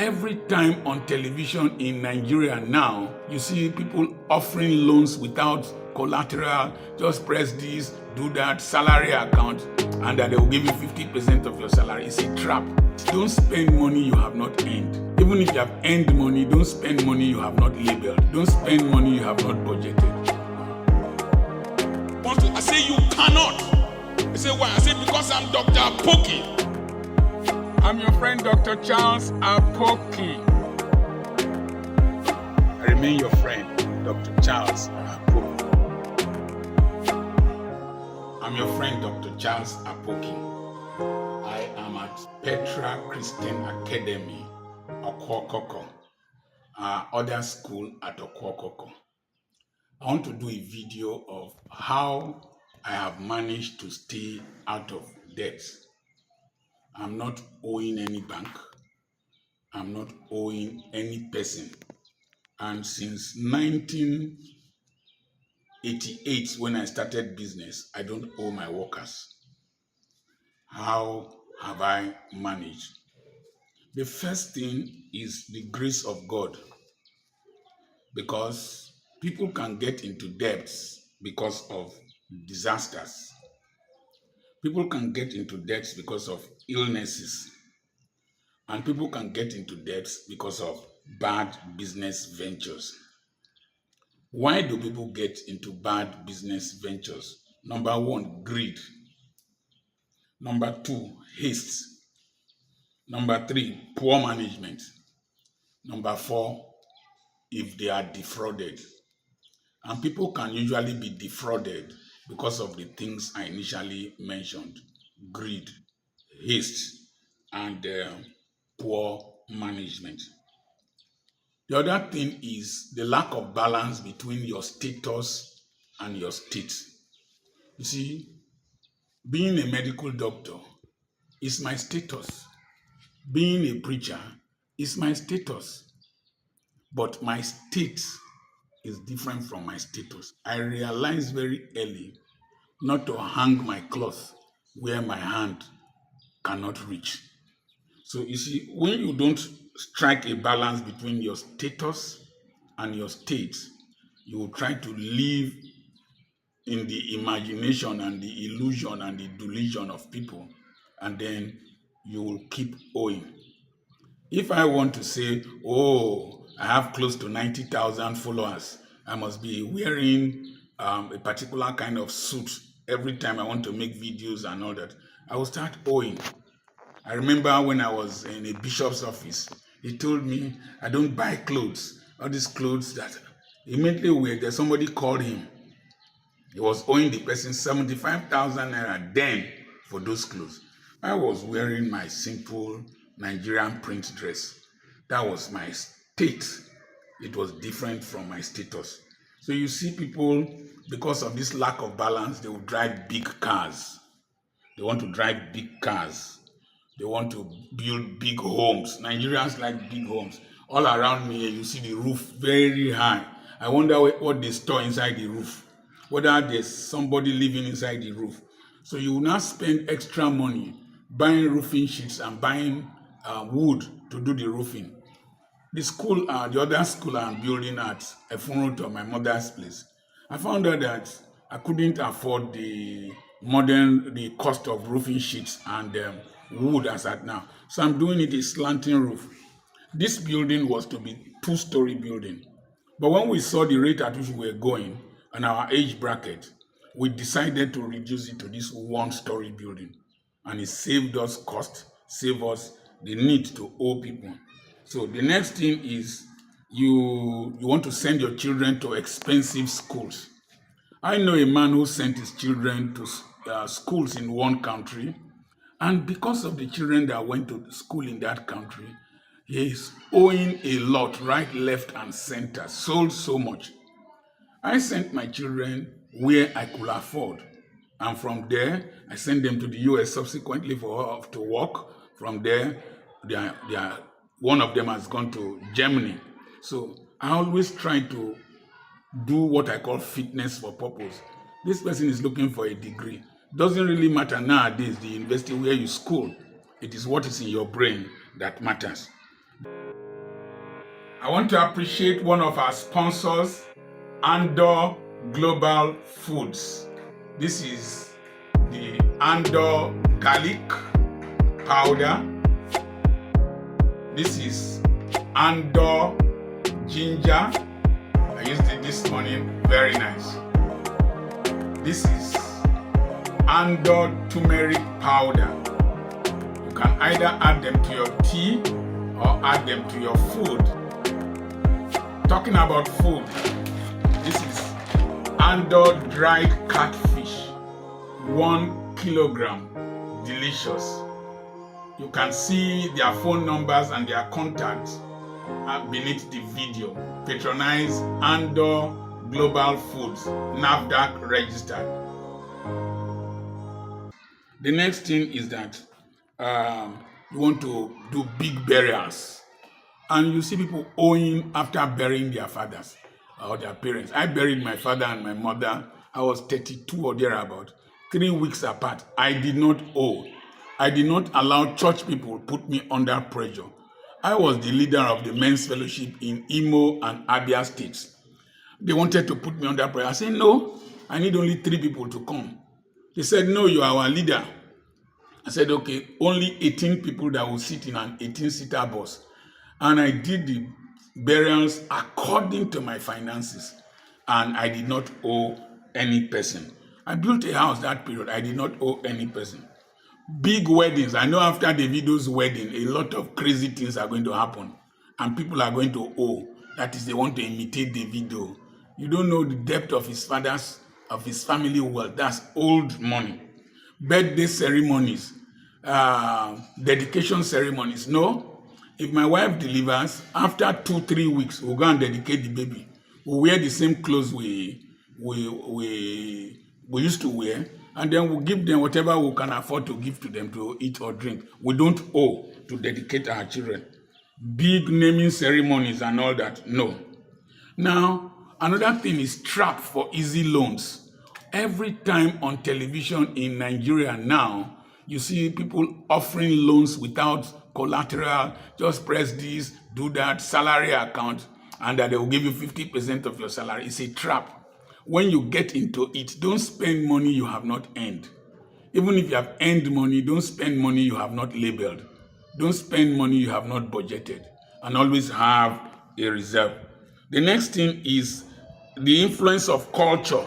Every time on television in Nigeria now, you see people offering loans without collateral, just press this, do that, salary account, and that they will give you 50% of your salary. It's a trap. Don't spend money you have not earned. Even if you have earned money, don't spend money you have not labeled. Don't spend money you have not budgeted. I say you cannot. I say why? I say because I'm Dr. Apoki. I'm your friend Dr. Charles Apoki. I remain your friend, Dr. Charles Apoki. I'm your friend, Dr. Charles Apoki. I am at Petra Christian Academy, Okwokoko, other school at Okwokoko. I want to do a video of how I have managed to stay out of debt. I'm not owing any bank. I'm not owing any person. And since 1988, when I started business, I don't owe my workers. How have I managed? The first thing is the grace of God, because people can get into debts because of disasters. People can get into debts because of illnesses. And people can get into debts because of bad business ventures. Why do people get into bad business ventures? Number one, greed. Number two, haste. Number three, poor management. Number four, if they are defrauded. And people can usually be defrauded because of the things I initially mentioned: greed, haste, and poor management. The other thing is the lack of balance between your status and your state. You see, being a medical doctor is my status. Being a preacher is my status. But my state is different from my status. I realized very early not to hang my cloth where my hand cannot reach. So you see, when you don't strike a balance between your status and your state, you will try to live in the imagination and the illusion and the delusion of people, and then you will keep owing. If I want to say, oh, I have close to 90,000 followers, I must be wearing a particular kind of suit every time I want to make videos and all that, I will start owing. I remember when I was in a bishop's office, he told me I don't buy clothes. All these clothes that immediately when there's somebody called him, he was owing the person 75,000 naira then for those clothes. I was wearing my simple Nigerian print dress. That was my state. It was different from my status. So you see people, because of this lack of balance, they will drive big cars. They want to drive big cars. They want to build big homes. Nigerians like big homes. All around me, you see the roof very high. I wonder what they store inside the roof, whether there's somebody living inside the roof. So you will not spend extra money buying roofing sheets and buying wood to do the roofing. The school, the other school I'm building at Efunroto, my mother's place, I found out that I couldn't afford the cost of roofing sheets and wood as at now. So I'm doing it a slanting roof. This building was to be 2-story building. But when we saw the rate at which we were going and our age bracket, we decided to reduce it to this 1-story building. And it saved us cost, saved us the need to owe people. So the next thing is you want to send your children to expensive schools. I know a man who sent his children to schools in one country, and because of the children that went to school in that country, he is owing a lot, right, left, and center, sold so much. I sent my children where I could afford, and from there, I sent them to the US subsequently to work. From there, one of them has gone to Germany. So I always try to do what I call fitness for purpose. This person is looking for a degree. Doesn't really matter nowadays the university where you school. It is what is in your brain that matters. I want to appreciate one of our sponsors, Andor Global Foods. This is the Andor garlic powder. This is Andor ginger. I used it this morning, very nice. This is Andor turmeric powder. You can either add them to your tea or add them to your food. Talking about food, this is Andor dried catfish, 1 kilogram, delicious. You can see their phone numbers and their contacts beneath the video. Patronize Andor Global Foods, NAFDAC registered. The next thing is that you want to do big burials. And you see people owing after burying their fathers or their parents. I buried my father and my mother. I was 32 or thereabout, 3 weeks apart. I did not owe. I did not allow church people put me under pressure. I was the leader of the men's fellowship in Imo and Abia states. They wanted to put me under pressure. I said, no, I need only 3 people to come. They said, no, you are our leader. I said, okay, only 18 people that will sit in an 18-seater bus. And I did the burials according to my finances. And I did not owe any person. I built a house that period. I did not owe any person. Big weddings. I know after Davido's wedding, a lot of crazy things are going to happen. And people are going to owe. That is, they want to imitate Davido. You don't know the depth of his family wealth. That's old money. Birthday ceremonies, dedication ceremonies. No. If my wife delivers, after 2-3 weeks, we'll go and dedicate the baby. We'll wear the same clothes we used to wear, and then we'll give them whatever we can afford to give to them to eat or drink. We don't owe to dedicate our children. Big naming ceremonies and all that, no. Now, another thing is trap for easy loans. Every time on television in Nigeria now, you see people offering loans without collateral, just press this, do that, salary account, and that they will give you 50% of your salary. It's a trap. When you get into it, don't spend money you have not earned. Even if you have earned money, don't spend money you have not labeled. Don't spend money you have not budgeted. And always have a reserve. The next thing is the influence of culture.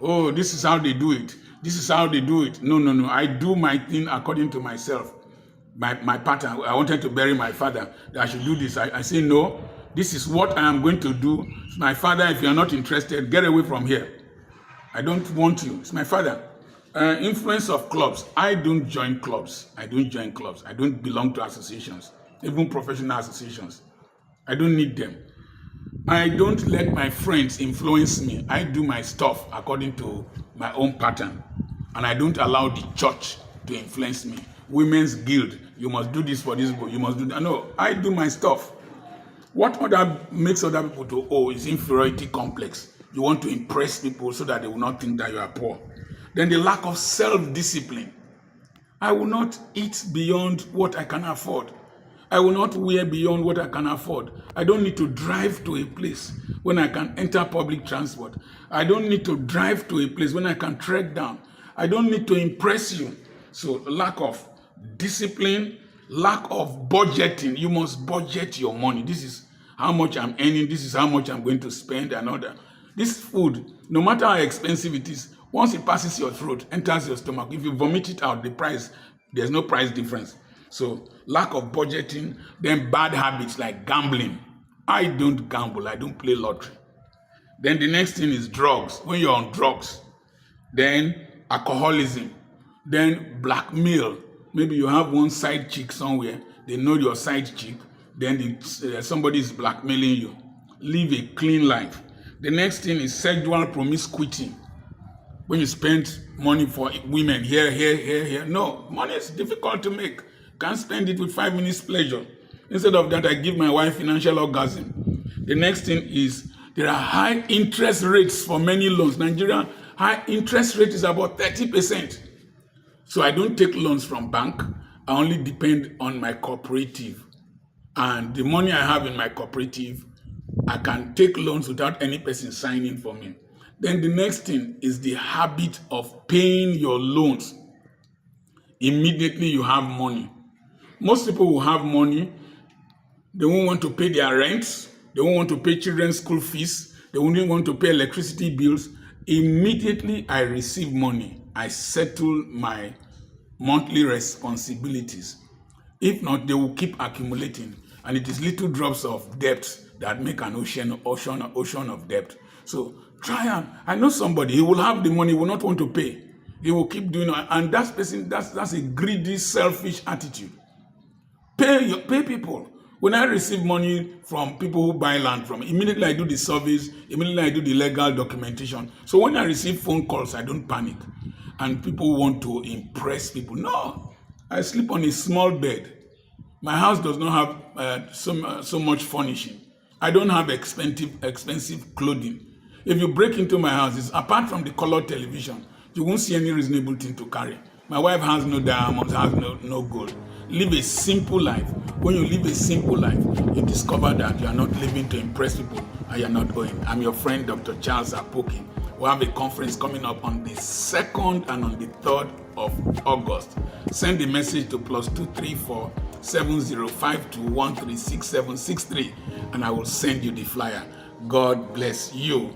Oh, this is how they do it. This is how they do it. No. I do my thing according to myself. My pattern. I wanted to bury my father. That I should do this. I say, no, this is what I am going to do. My father, if you are not interested, get away from here. I don't want you. It's my father. Influence of clubs. I don't join clubs. I don't belong to associations, even professional associations. I don't need them. I don't let my friends influence me. I do my stuff according to my own pattern. And I don't allow the church to influence me. Women's guild, you must do this for this boy, you must do that. No, I do my stuff. What makes other people to owe is inferiority complex. You want to impress people so that they will not think that you are poor. Then the lack of self-discipline. I will not eat beyond what I can afford. I will not wear beyond what I can afford. I don't need to drive to a place when I can enter public transport. I don't need to drive to a place when I can trek down. I don't need to impress you. So lack of discipline, lack of budgeting. You must budget your money. This is how much I'm earning. This is how much I'm going to spend and all that. This food, no matter how expensive it is, once it passes your throat, enters your stomach, if you vomit it out, there's no price difference. So lack of budgeting, then bad habits like gambling. I don't gamble. I don't play lottery. Then the next thing is drugs. When you're on drugs, then alcoholism, then blackmail. Maybe you have one side chick somewhere. They know your side chick. Then somebody is blackmailing you. Live a clean life. The next thing is sexual promiscuity. When you spend money for women here. No, money is difficult to make. Can't spend it with 5 minutes pleasure. Instead of that, I give my wife financial orgasm. The next thing is there are high interest rates for many loans. Nigeria, high interest rate is about 30%. So I don't take loans from bank. I only depend on my cooperative. And the money I have in my cooperative, I can take loans without any person signing for me. Then the next thing is the habit of paying your loans immediately you have money. Most people will have money, they won't want to pay their rent, they won't want to pay children's school fees, they won't even want to pay electricity bills. Immediately I receive money, I settle my monthly responsibilities. If not, they will keep accumulating, and it is little drops of debt that make an ocean of debt. So try and I know somebody, he will have the money, he will not want to pay. He will keep doing it, and that's a greedy, selfish attitude. Pay people. When I receive money from people who buy land from, immediately I do the surveys, immediately I do the legal documentation. So when I receive phone calls, I don't panic. And people want to impress people. No, I sleep on a small bed. My house does not have so much furnishing. I don't have expensive clothing. If you break into my house, it's apart from the color television, you won't see any reasonable thing to carry. My wife has no diamonds, has no gold. Live a simple life. When you live a simple life, you discover that you are not living to impress people and you are not going. I'm your friend, Dr. Charles Apoki. We have a conference coming up on the 2nd and on the 3rd of August. Send a message to +234 7052136763 and I will send you the flyer. God bless you.